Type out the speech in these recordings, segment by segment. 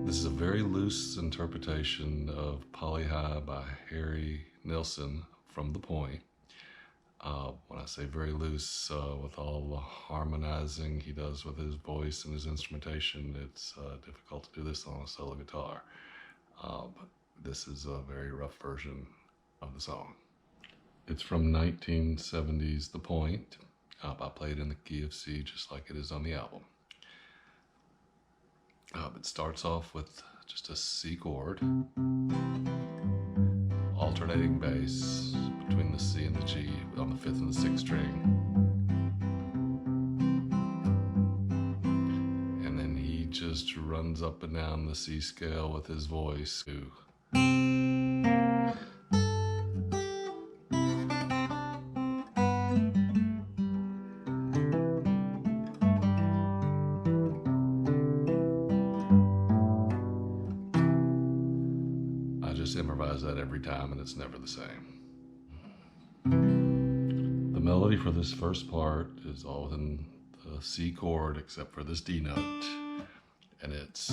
This is a very loose interpretation of Poli by Nilsson from The Point. When I say very loose, with all the harmonizing he does with his voice and his instrumentation, it's difficult to do this on a solo guitar. But this is a very rough version of the song. It's from 1970's The Point. I played in the key of C just like it is on the album. It starts off with just a C chord, alternating bass between the C and the G on the 5th and the 6th string. And then he just runs up and down the C scale with his voice. Improvise that every time and it's never the same. The melody for this first part is all within the C chord except for this D note, and it's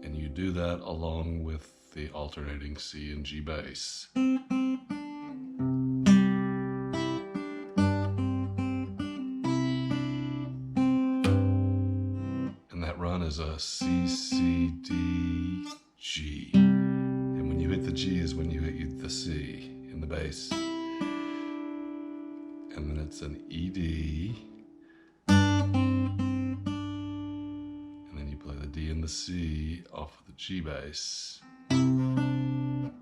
and you do that along with the alternating C and G bass. Run is a C, C, D, G. And when you hit the G is when you hit the C in the bass. And then it's an E, D. And then you play the D and the C off of the G bass. And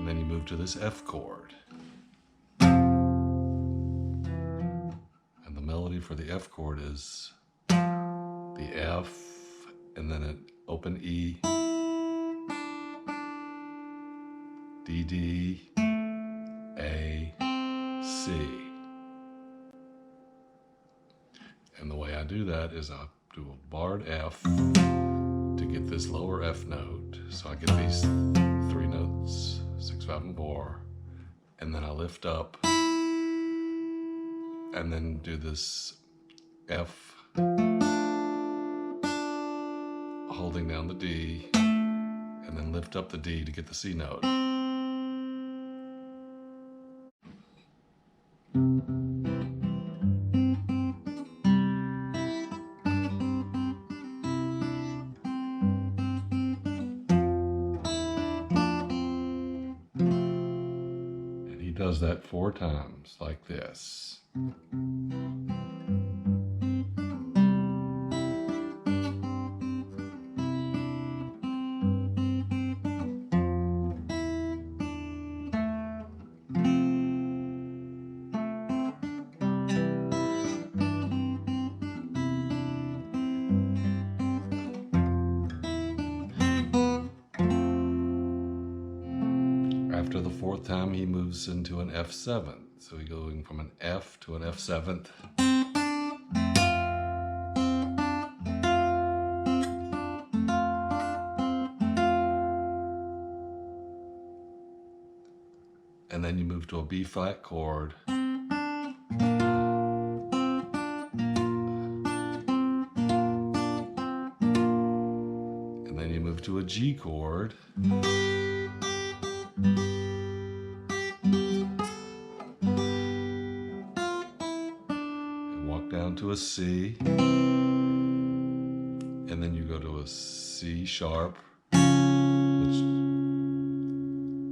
then you move to this F chord. Melody for the F chord is the F and then an open E, D, D, A, C. And the way I do that is I do a barred F to get this lower F note. So I get these 3 notes, 6, 5, and 4, and then I lift up and then do this F holding down the D, and then lift up the D to get the C note. And he does that 4 times like this. After the 4th time, he moves into an F7. So he's going from an F to an F7th. And then you move to a B flat chord. And then you move to a G chord. Down to a C, and then you go to a C sharp,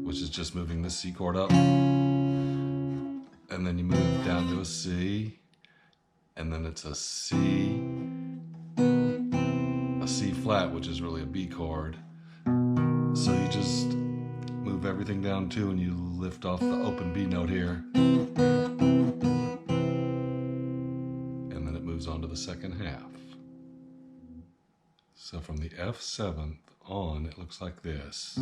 which is just moving the C chord up, and then you move down to a C, and then it's a C flat, which is really a B chord. So you just move everything down 2 and you lift off the open B note here. Moves on to the 2nd half. So from the F7th on, it looks like this.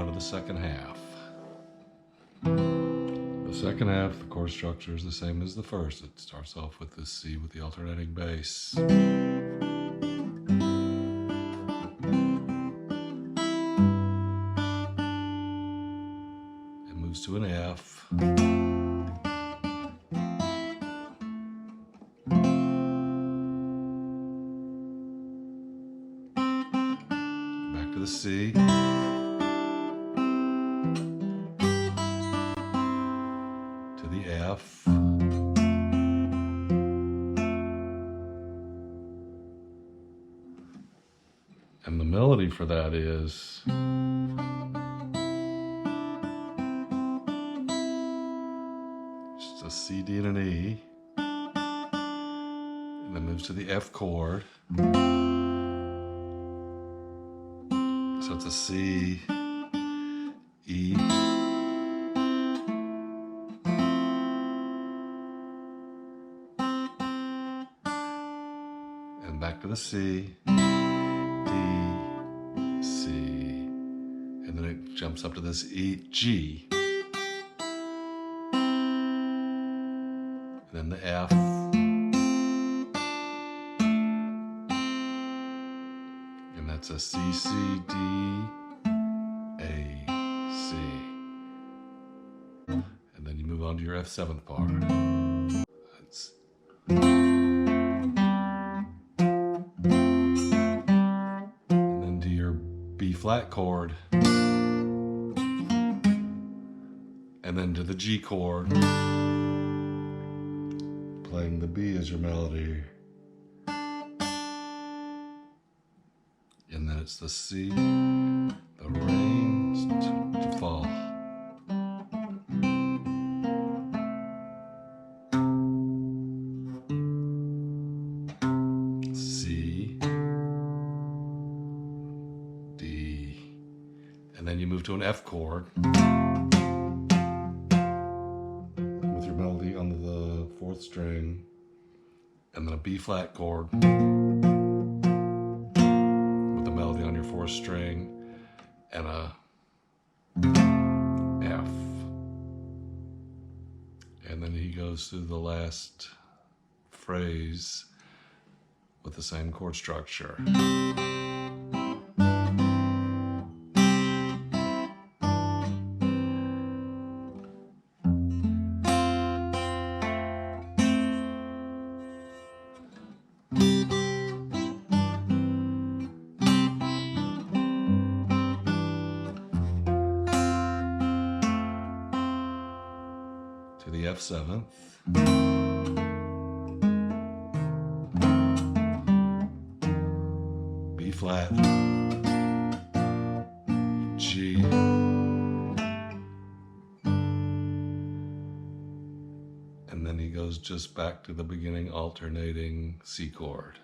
The 2nd half. The 2nd half, the chord structure is the same as the first. It starts off with the C with the alternating bass. It moves to an F. Back to the C. F, and the melody for that is just a C, D, and an E, and then moves to the F chord. So it's a C, E, back to the C, D, C, and then it jumps up to this E, G, and then the F, and that's a C, C, D, A, C, and then you move on to your F7th part. That's B flat chord, and then to the G chord, playing the B as your melody, it's the C, the rain to fall. C, D, and then you move to an F chord with your melody on the 4th string, and then a B flat chord with the melody on your 4th string, and a F. And then he goes through the last phrase with the same chord structure. To the F7th. B flat, G, and then he goes just back to the beginning alternating C chord.